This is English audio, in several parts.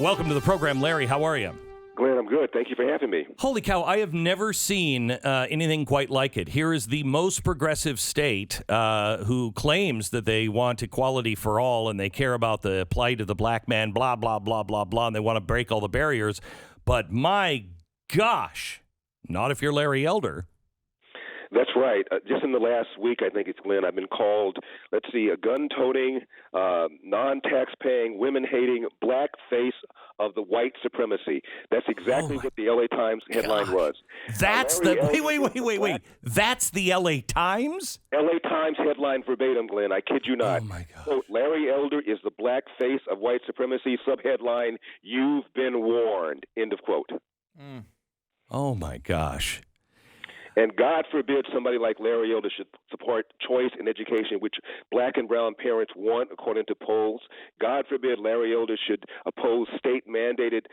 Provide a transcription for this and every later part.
Welcome to the program, Larry. How are you? Glenn, I'm good. Thank you for having me. Holy cow, I have never seen anything quite like it. Here is the most progressive state who claims that they want equality for all and they care about the plight of the black man, blah, blah, blah, blah, blah, and they want to break all the barriers. But my gosh, not if you're Larry Elder. That's right. Just in the last week, I think it's Glenn, I've been called, a gun-toting, non-tax-paying, women-hating blackface of the white supremacy. That's exactly what the L.A. Times headline was. That's wait. That's the L.A. Times? L.A. Times headline verbatim, Glenn. I kid you not. Oh, my God. Quote, Larry Elder is the blackface of white supremacy. Subheadline, you've been warned. End of quote. Oh, my gosh. And God forbid somebody like Larry Elder should support choice in education, which black and brown parents want, according to polls. God forbid Larry Elder should oppose state-mandated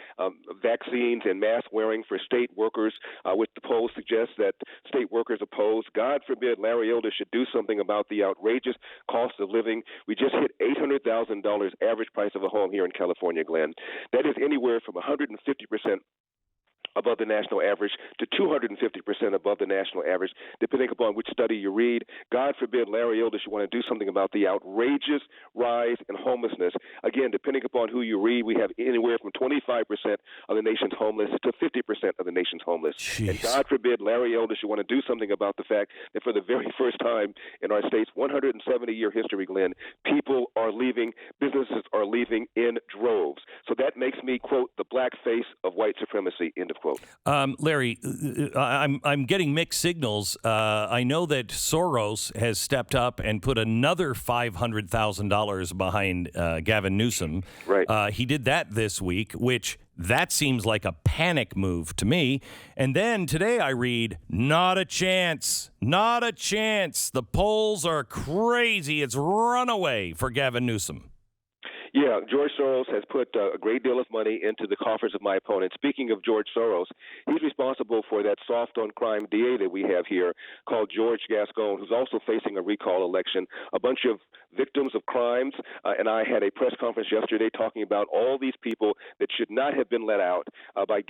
vaccines and mask wearing for state workers, which the polls suggest that state workers oppose. God forbid Larry Elder should do something about the outrageous cost of living. We just hit $800,000 average price of a home here in California, Glenn. That is anywhere from 150% above the national average to 250% above the national average, depending upon which study you read. God forbid Larry Elder should want to do something about the outrageous rise in homelessness. Again, depending upon who you read, we have anywhere from 25% of the nation's homeless to 50% of the nation's homeless. Jeez. And God forbid Larry Elder should want to do something about the fact that for the very first time in our state's 170-year history, Glenn, people are leaving, businesses are leaving in droves. So that makes me, quote, the black face of white supremacy, end of quote. Larry, I'm getting mixed signals. I know that Soros has stepped up and put another $500,000 behind Gavin Newsom. Right. He did that this week, which that seems like a panic move to me. And then today I read, not a chance. Not a chance. The polls are crazy. It's runaway for Gavin Newsom. Yeah, George Soros has put a great deal of money into the coffers of my opponent. Speaking of George Soros, he's responsible for that soft-on-crime DA that we have here called George Gascon, who's also facing a recall election. A bunch of victims of crimes, and I had a press conference yesterday talking about all these people that should not have been let out by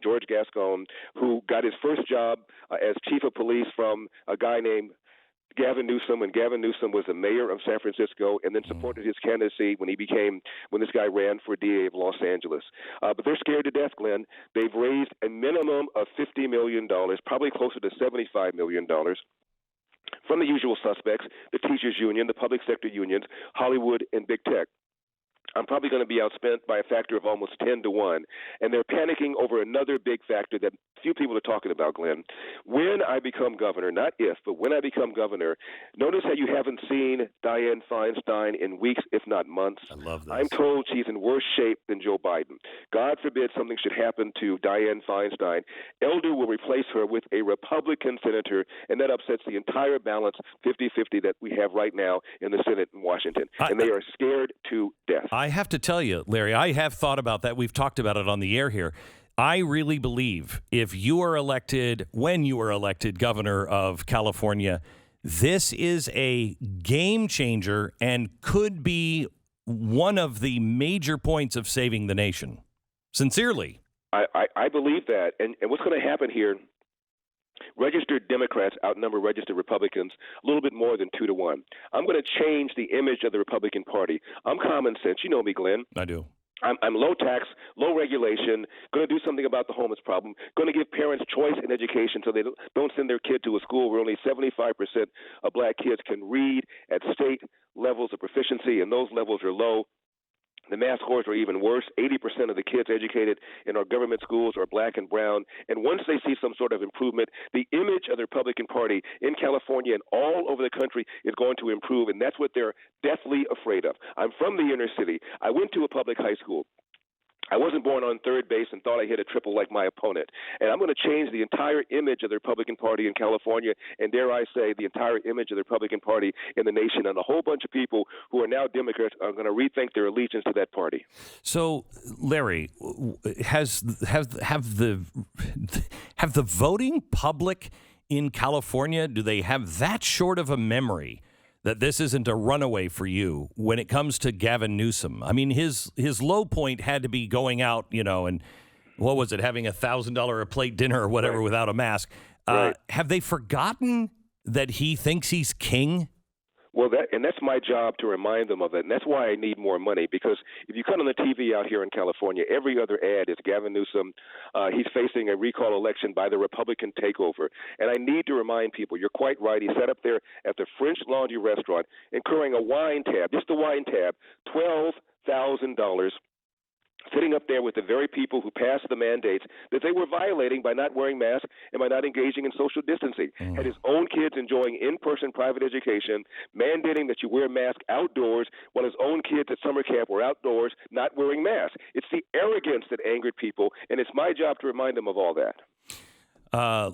George Gascon, who got his first job as chief of police from a guy named Gavin Newsom, when Gavin Newsom was the mayor of San Francisco, and then supported his candidacy when this guy ran for DA of Los Angeles. But they're scared to death, Glenn. They've raised a minimum of $50 million, probably closer to $75 million. From the usual suspects, the teachers union, the public sector unions, Hollywood, and big tech. I'm probably going to be outspent by a factor of almost 10 to 1. And they're panicking over another big factor that few people are talking about, Glenn. When I become governor, not if, but when I become governor, notice how you haven't seen Dianne Feinstein in weeks, if not months. I love this. I'm told she's in worse shape than Joe Biden. God forbid something should happen to Dianne Feinstein. Elder will replace her with a Republican senator, and that upsets the entire balance, 50-50, that we have right now in the Senate in Washington. And they are scared to death. I have to tell you, Larry, I have thought about that. We've talked about it on the air here. I really believe if you are elected, when you are elected governor of California, this is a game changer and could be one of the major points of saving the nation. Sincerely. I believe that. And what's going to happen here, registered Democrats outnumber registered Republicans a little bit more than 2 to 1. I'm going to change the image of the Republican Party. I'm common sense. You know me, Glenn. I do. I'm low tax, low regulation, going to do something about the homeless problem, going to give parents choice in education so they don't send their kid to a school where only 75% of black kids can read at state levels of proficiency, and those levels are low. The math scores are even worse. 80% of the kids educated in our government schools are black and brown. And once they see some sort of improvement, the image of the Republican Party in California and all over the country is going to improve, and that's what they're deathly afraid of. I'm from the inner city. I went to a public high school. I wasn't born on third base and thought I hit a triple like my opponent. And I'm going to change the entire image of the Republican Party in California, and dare I say, the entire image of the Republican Party in the nation. And a whole bunch of people who are now Democrats are going to rethink their allegiance to that party. So, Larry, have the voting public in California, do they have that short of a memory that this isn't a runaway for you when it comes to Gavin Newsom. I mean, his low point had to be going out, and what was it, having $1,000 a plate dinner or whatever without a mask. Have they forgotten that he thinks he's king? Well, that's my job to remind them of it, and that's why I need more money, because if you cut on the TV out here in California, every other ad is Gavin Newsom. He's facing a recall election by the Republican takeover, and I need to remind people, you're quite right, he sat up there at the French Laundry restaurant incurring a wine tab, just a wine tab, $12,000, sitting up there with the very people who passed the mandates that they were violating by not wearing masks and by not engaging in social distancing. Had his own kids enjoying in-person private education, mandating that you wear a mask outdoors while his own kids at summer camp were outdoors not wearing masks. It's the arrogance that angered people, and it's my job to remind them of all that.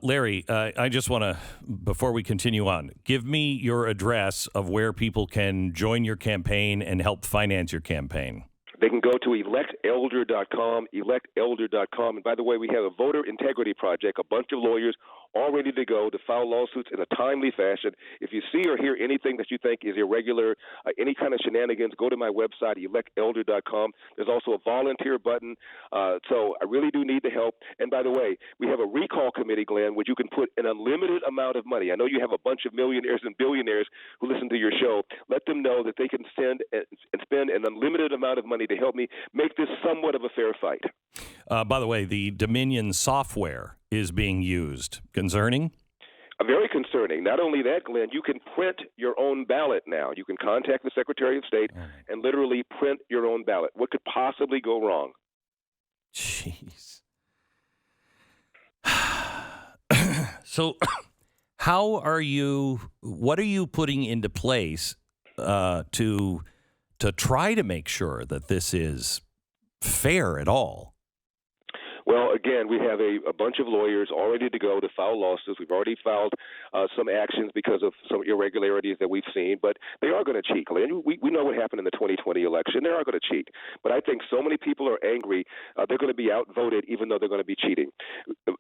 Larry, I just want to, before we continue on, give me your address of where people can join your campaign and help finance your campaign. They can go to electelder.com, electelder.com. And by the way, we have a voter integrity project, a bunch of lawyers all ready to go to file lawsuits in a timely fashion. If you see or hear anything that you think is irregular, any kind of shenanigans, go to my website, electelder.com. There's also a volunteer button. So I really do need the help. And by the way, we have a recall committee, Glenn, where you can put an unlimited amount of money. I know you have a bunch of millionaires and billionaires who listen to your show. Let them know that they can send and spend an unlimited amount of money to help me make this somewhat of a fair fight. By the way, the Dominion software is being used. Concerning? Very concerning. Not only that, Glenn, you can print your own ballot now. You can contact the Secretary of State and literally print your own ballot. What could possibly go wrong? Jeez. So what are you putting into place to try to make sure that this is fair at all? Well, again, we have a bunch of lawyers all ready to go to file lawsuits. We've already filed some actions because of some irregularities that we've seen, but they are going to cheat. We know what happened in the 2020 election. They are going to cheat. But I think so many people are angry, they're going to be outvoted even though they're going to be cheating.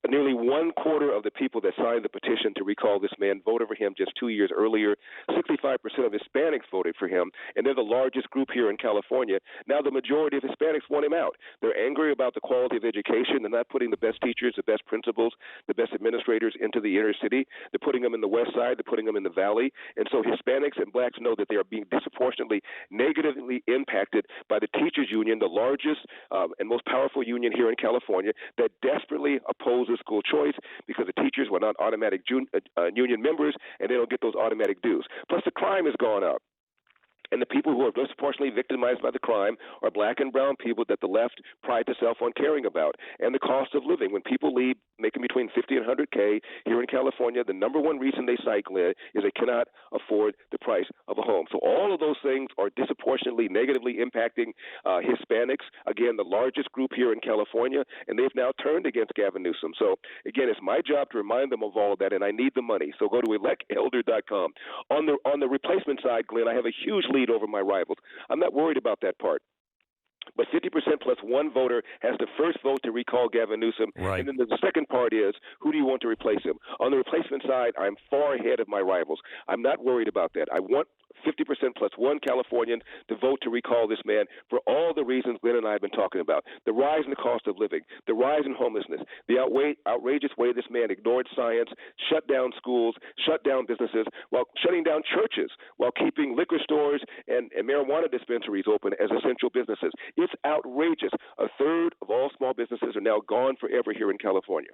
Nearly 1/4 of the people that signed the petition to recall this man voted for him just 2 years earlier. 65% of Hispanics voted for him, and they're the largest group here in California. Now the majority of Hispanics want him out. They're angry about the quality of education. They're not putting the best teachers, the best principals, the best administrators into the inner city. They're putting them in the west side. They're putting them in the valley. And so Hispanics and blacks know that they are being disproportionately negatively impacted by the teachers union, the largest and most powerful union here in California, that desperately opposes school choice because the teachers were not automatic union members and they don't get those automatic dues. Plus the crime has gone up. And the people who are disproportionately victimized by the crime are black and brown people that the left prides itself on caring about. And the cost of living. When people leave making between $50,000 and $100,000 here in California, the number one reason they cite, Glenn, is they cannot afford the price of a home. So all of those things are disproportionately negatively impacting Hispanics, again, the largest group here in California, and they've now turned against Gavin Newsom. So, again, it's my job to remind them of all of that, and I need the money. So go to electelder.com. On the replacement side, Glenn, I have a huge lead over my rivals. I'm not worried about that part. But 50% plus one voter has to first vote to recall Gavin Newsom. Right. And then the second part is, who do you want to replace him? On the replacement side, I'm far ahead of my rivals. I'm not worried about that. I want 50% plus one Californian to vote to recall this man for all the reasons Glenn and I have been talking about. The rise in the cost of living, the rise in homelessness, the outrageous way this man ignored science, shut down schools, shut down businesses, while shutting down churches, while keeping liquor stores and marijuana dispensaries open as essential businesses. It's outrageous. A third of all small businesses are now gone forever here in California.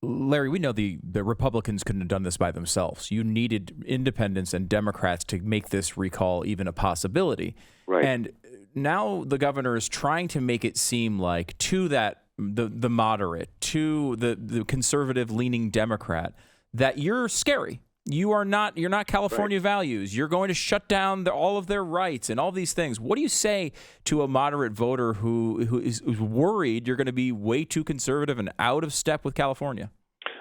Larry, we know the Republicans couldn't have done this by themselves. You needed independents and Democrats to make this recall even a possibility. Right. And now the governor is trying to make it seem like to that the moderate, to the conservative-leaning Democrat, that you're scary. You're not California values. You're going to shut down all of their rights and all these things. What do you say to a moderate voter who is worried you're going to be way too conservative and out of step with California?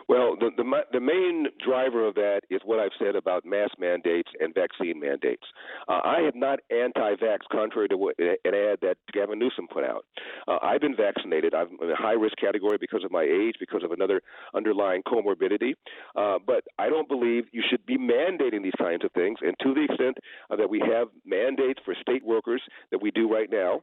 Well, the main driver of that is what I've said about mask mandates and vaccine mandates. I am not anti-vax, contrary to an ad that Governor Newsom put out. I've been vaccinated. I'm in a high-risk category because of my age, because of another underlying comorbidity. But I don't believe you should be mandating these kinds of things. And to the extent that we have mandates for state workers that we do right now,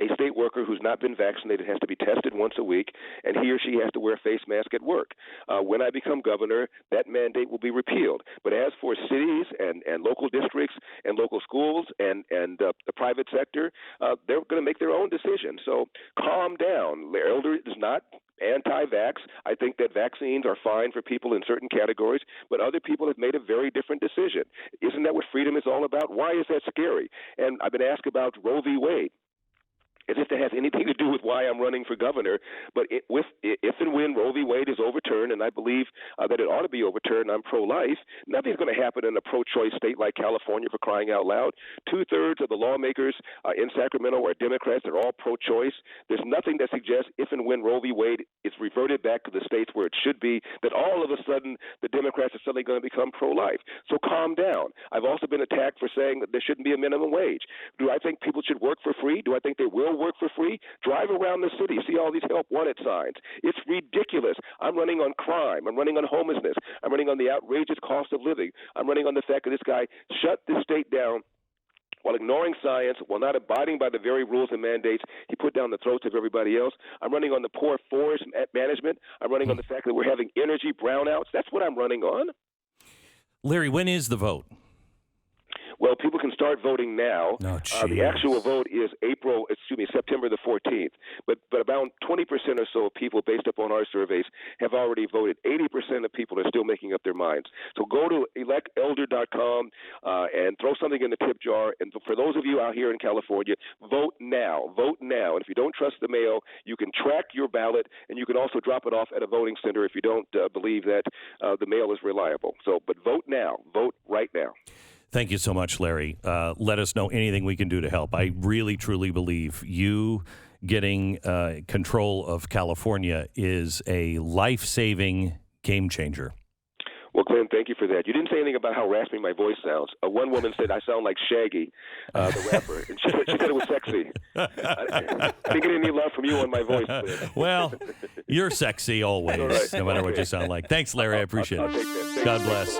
a state worker who's not been vaccinated has to be tested once a week, and he or she has to wear a face mask at work. When I become governor, that mandate will be repealed. But as for cities and local districts and local schools and the private sector, they're going to make their own decision. So calm down. The elder is not anti-vax. I think that vaccines are fine for people in certain categories, but other people have made a very different decision. Isn't that what freedom is all about? Why is that scary? And I've been asked about Roe v. Wade, as if that has anything to do with why I'm running for governor. But if and when Roe v. Wade is overturned, and I believe that it ought to be overturned, I'm pro-life, nothing's going to happen in a pro-choice state like California, for crying out loud. 2/3 of the lawmakers in Sacramento are Democrats. They're all pro-choice. There's nothing that suggests if and when Roe v. Wade is reverted back to the states where it should be, that all of a sudden the Democrats are suddenly going to become pro-life. So calm down. I've also been attacked for saying that there shouldn't be a minimum wage. Do I think people should work for free? Do I think they will work for free? Drive around the city, see all these help wanted signs. It's ridiculous. I'm running on crime. I'm running on homelessness. I'm running on the outrageous cost of living. I'm running on the fact that this guy shut this state down while ignoring science, while not abiding by the very rules and mandates he put down the throats of everybody else. I'm running on the poor forest management. I'm running on the fact that we're having energy brownouts. That's what I'm running on. Larry, when is the vote? Well, people can start voting now. The actual vote is September the 14th. But about 20% or so of people, based upon our surveys, have already voted. 80% of people are still making up their minds. So go to electelder.com and throw something in the tip jar. And for those of you out here in California, vote now. Vote now. And if you don't trust the mail, you can track your ballot, and you can also drop it off at a voting center if you don't believe that the mail is reliable. But vote now. Vote right now. Thank you so much, Larry. Let us know anything we can do to help. I really, truly believe you getting control of California is a life-saving game changer. Well, Glenn, thank you for that. You didn't say anything about how raspy my voice sounds. One woman said I sound like Shaggy, the rapper, and she said it was sexy. I didn't get any love from you on my voice, Glenn. Well, you're sexy always, no matter what you sound like. Thanks, Larry. I appreciate it. I'll take that. God bless.